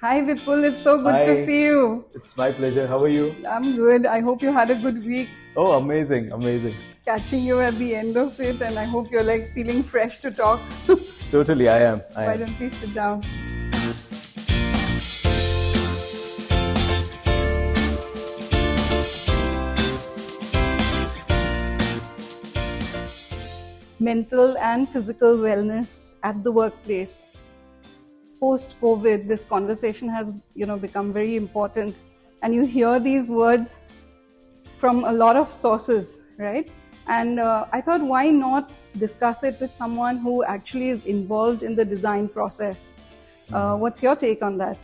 Hi Vipul, it's so good to Hi, see you. it's my pleasure. How are you? I'm good. I hope you had a good week. Oh, amazing, amazing. Catching you at the end of it, and I hope you're like feeling fresh to talk. Totally, I am. I Why am. don't we sit down? Mental and physical wellness at the workplace. Post COVID, this conversation has become very important, and you hear these words from a lot of sources, right? And I thought, why not discuss it with someone who actually is involved in the design process? What's your take on that?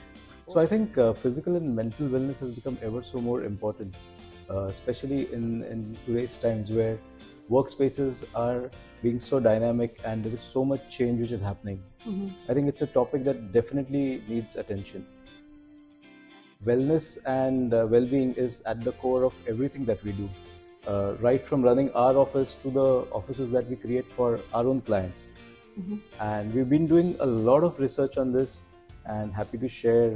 So I think physical and mental wellness has become ever so more important, especially in today's times where workspaces are being so dynamic and there is so much change which is happening. I think it's a topic that definitely needs attention. Wellness and well-being is at the core of everything that we do, right from running our office to the offices that we create for our own clients. And we've been doing a lot of research on this and happy to share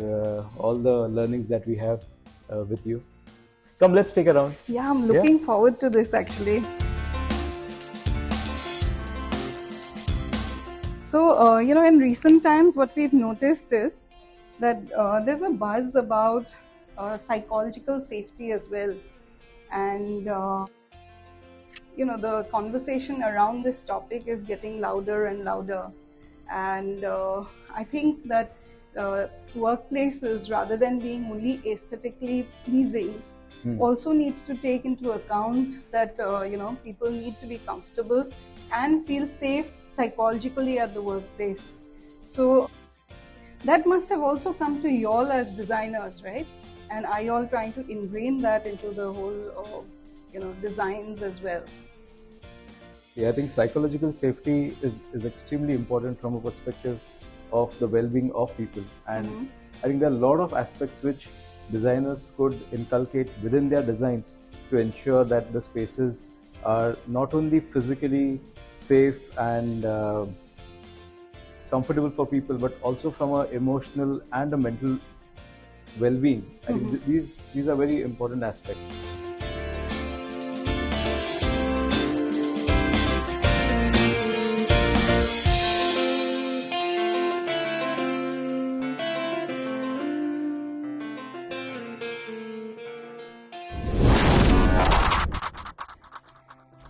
all the learnings that we have with you. Come, let's take a round. Yeah, I'm looking forward to this actually. So, in recent times, what we've noticed is that there's a buzz about psychological safety as well. And, the conversation around this topic is getting louder and louder. And I think that workplaces, rather than being only aesthetically pleasing, also needs to take into account that people need to be comfortable and feel safe psychologically at the workplace. So that must have also come to y'all as designers, right? And are y'all trying to ingrain that into the whole designs as well? Yeah, I think psychological safety is extremely important from a perspective of the well-being of people. And I think there are a lot of aspects which designers could inculcate within their designs to ensure that the spaces are not only physically safe and comfortable for people, but also from an emotional and a mental well-being. I think these are very important aspects.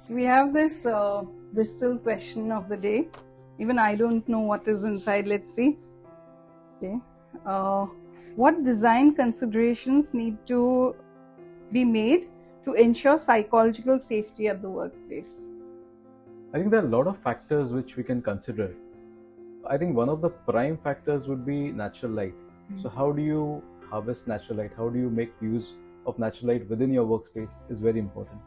We have this Bristol question of the day. Even I don't know what is inside. Let's see. Okay. What design considerations need to be made to ensure psychological safety at the workplace? I think there are a lot of factors which we can consider. I think one of the prime factors would be natural light. So how do you harvest natural light? How do you make use of natural light within your workspace is very important.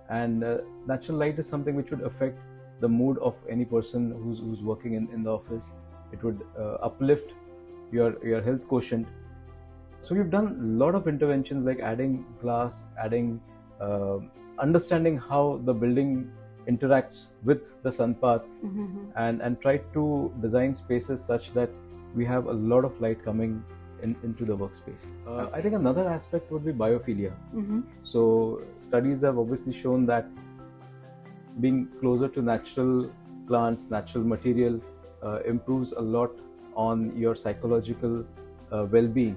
And natural light is something which would affect the mood of any person who's working in the office. It would uplift your health quotient. So we've done a lot of interventions like adding glass, adding understanding how the building interacts with the sun path, and try to design spaces such that we have a lot of light coming into the workspace. I think another aspect would be biophilia. So studies have obviously shown that being closer to natural plants, natural material improves a lot on your psychological well-being.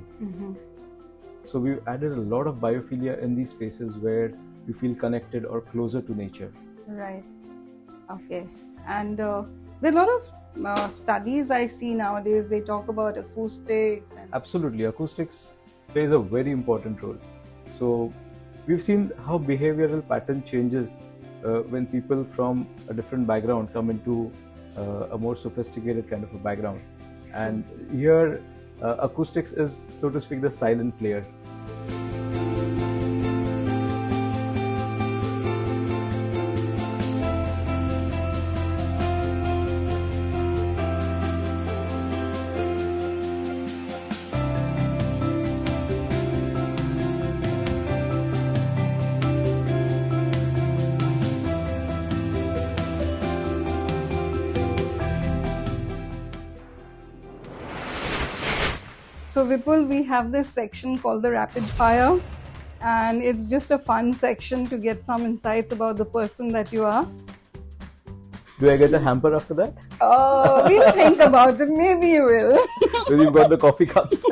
So we've added a lot of biophilia in these spaces where you feel connected or closer to nature. Right. Okay. And there are a lot of studies I see nowadays. They talk about acoustics. Absolutely. Acoustics plays a very important role. So we've seen how behavioral pattern changes when people from a different background come into a more sophisticated kind of a background. And here, acoustics is, so to speak, the silent player. So Vipul, we have this section called the rapid fire, and it's just a fun section to get some insights about the person that you are. Do I get a hamper after that? We'll think about it. Maybe you will. Because you've got the coffee cups.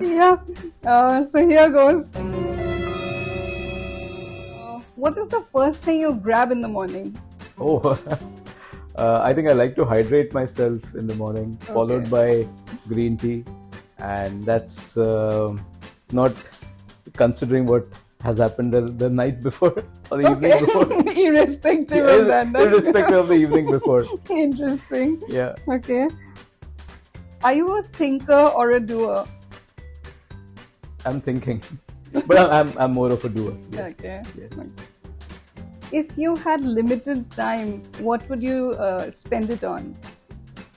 Yeah. So here goes. What is the first thing you grab in the morning? Oh, I think I like to hydrate myself in the morning, followed by green tea, and that's not considering what has happened the night before or the evening before. Irrespective of that. Irrespective of the evening before. Interesting. Yeah. Okay. Are you a thinker or a doer? I'm thinking, but I'm more of a doer. Yes. Okay. Yes. If you had limited time, what would you spend it on?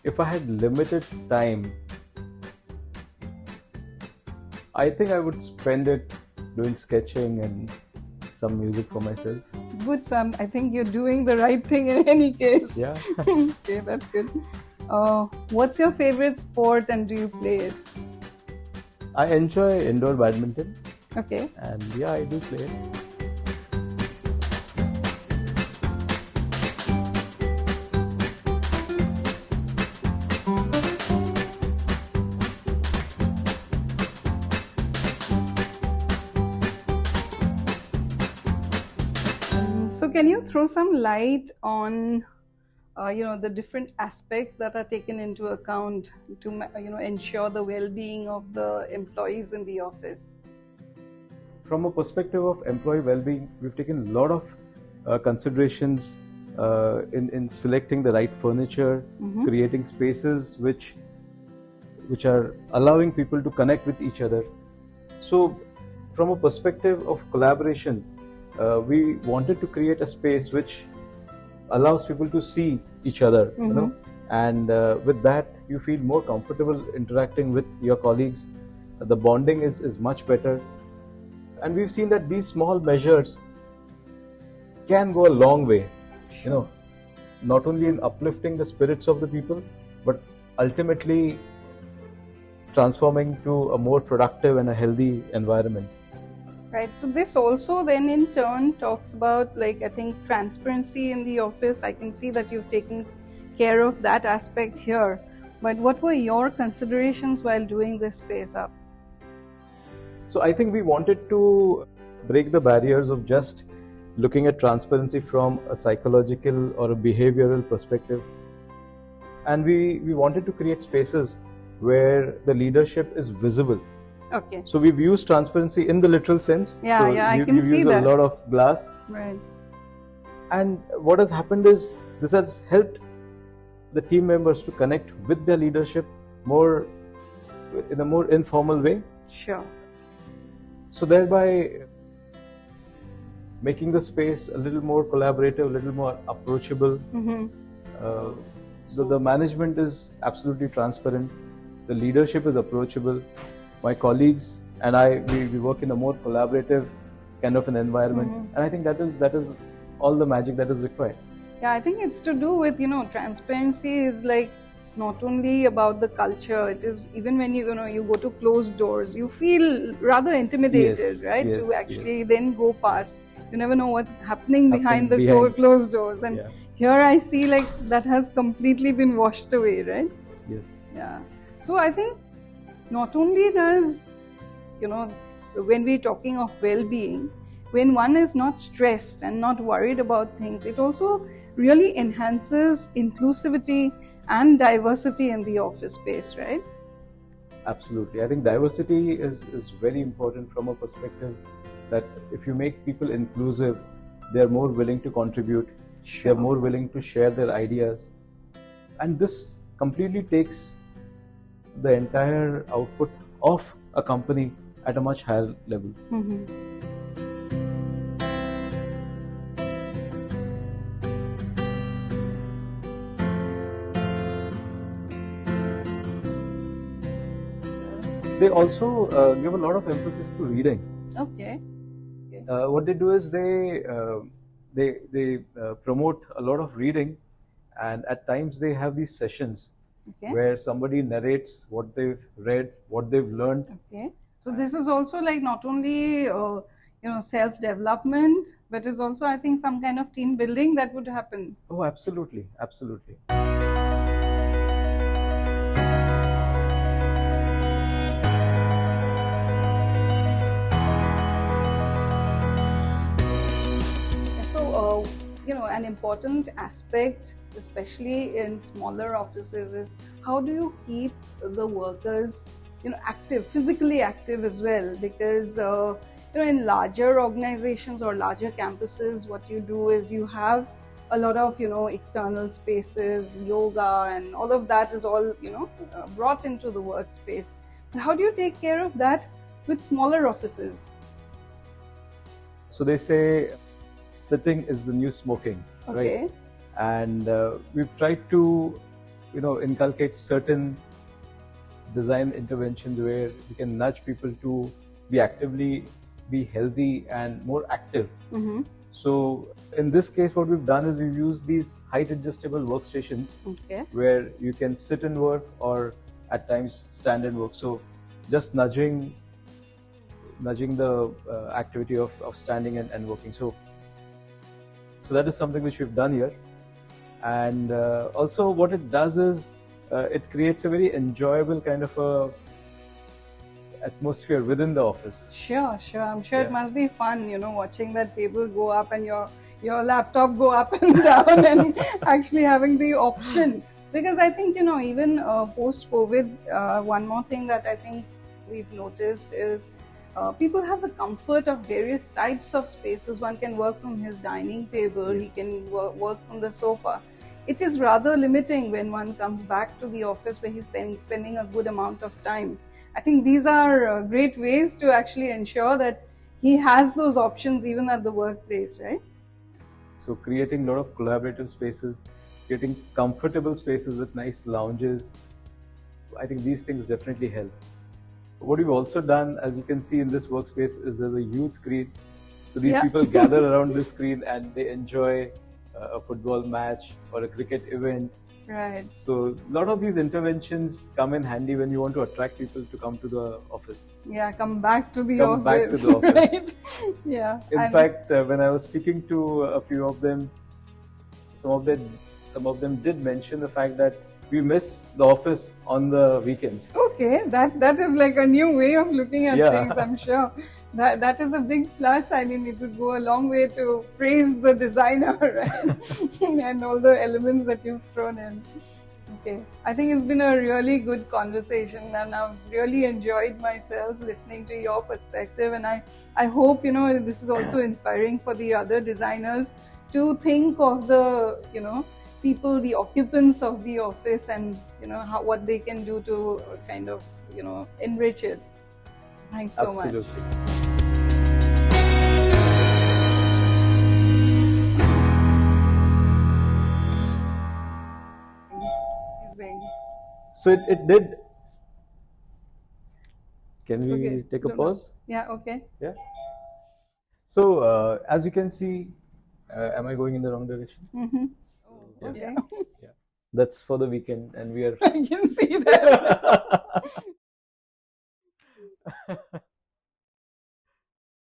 If I had limited time, I think I would spend it doing sketching and some music for myself. Good, Sam. I think you're doing the right thing in any case. Yeah. Okay, that's good. What's your favorite sport and do you play it? I enjoy indoor badminton. Okay. And yeah, I do play it. So can you throw some light on the different aspects that are taken into account to ensure the well-being of the employees in the office? From a perspective of employee well-being, we've taken a lot of considerations in selecting the right furniture, creating spaces which are allowing people to connect with each other. So from a perspective of collaboration, we wanted to create a space which allows people to see each other, and with that you feel more comfortable interacting with your colleagues. The bonding is much better, and we've seen that these small measures can go a long way, not only in uplifting the spirits of the people, but ultimately transforming to a more productive and a healthy environment. Right. So this also then in turn talks about, like, I think transparency in the office. I can see that you've taken care of that aspect here. But what were your considerations while doing this space up? So I think we wanted to break the barriers of just looking at transparency from a psychological or a behavioral perspective. And we wanted to create spaces where the leadership is visible. Okay. So we've used transparency in the literal sense. Yeah, so I can see used that. a lot of glass. Right. And what has happened is this has helped the team members to connect with their leadership more in a more informal way. Sure. So thereby making the space a little more collaborative, a little more approachable. So the management is absolutely transparent. The leadership is approachable. My colleagues and I, we work in a more collaborative kind of an environment, and I think that is all the magic that is required. Yeah, I think it's to do with, transparency is like not only about the culture. It is even when you go to closed doors, you feel rather intimidated, Yes, right? yes, to actually yes. then go past. You never know what's happening behind the closed doors, and Yeah. here I see like that has completely been washed away, right? Yes. Yeah. So I think not only does, when we're talking of well-being, when one is not stressed and not worried about things, it also really enhances inclusivity and diversity in the office space, right? Absolutely. I think diversity is very important from a perspective that if you make people inclusive, they are more willing to contribute, Sure. they are more willing to share their ideas. And this completely takes the entire output of a company at a much higher level. They also give a lot of emphasis to reading. Okay. What they do is they promote a lot of reading, and at times they have these sessions Okay. where somebody narrates what they've read, what they've learned. Okay. So this is also like not only self-development, but is also, I think, some kind of team building that would happen. Oh, absolutely, absolutely. So, an important aspect, especially in smaller offices, is how do you keep the workers, active, physically active as well? Because, in larger organizations or larger campuses, what you do is you have a lot of, external spaces, yoga, and all of that is all, brought into the workspace. But how do you take care of that with smaller offices? So they say sitting is the new smoking, Okay. right? And we've tried to, inculcate certain design interventions where we can nudge people to be healthy and more active. Mm-hmm. So in this case, what we've done is we've used these height adjustable workstations, Okay. where you can sit and work or at times stand and work. So just nudging the activity of standing and working. So that is something which we've done here. And also what it does is it creates a very enjoyable kind of a atmosphere within the office. Sure. I'm sure Yeah. it must be fun, watching that table go up and your laptop go up and down and actually having the option. Because I think, even post-COVID, one more thing that I think we've noticed is people have the comfort of various types of spaces. One can work from his dining table, Yes. he can work from the sofa. It is rather limiting when one comes back to the office where he's spending a good amount of time. I think these are great ways to actually ensure that he has those options even at the workplace, right? So creating a lot of collaborative spaces, creating comfortable spaces with nice lounges, I think these things definitely help. What we've also done, as you can see in this workspace, is there's a huge screen. So these Yeah. people gather around this screen and they enjoy a football match or a cricket event. Right. So a lot of these interventions come in handy when you want to attract people to come to the office. Yeah, come back to the Come office. back to the office. Right? Yeah. In fact, when I was speaking to a few of them, some of them did mention the fact that we miss the office on the weekends. Okay, that is like a new way of looking at Yeah. things, I'm sure. That is a big plus. I mean, it would go a long way to praise the designer, right? And all the elements that you've thrown in. Okay, I think it's been a really good conversation, and I've really enjoyed myself listening to your perspective. And I hope this is also inspiring for the other designers to think of the people, the occupants of the office, and what they can do to kind of enrich it. Thanks so much. Absolutely. Amazing. So it did. Can we Okay. take a No. pause? Yeah. Okay. Yeah. So as you can see, am I going in the wrong direction? Mm-hmm. Yeah. Okay. Yeah. That's for the weekend, and we are. I can see that.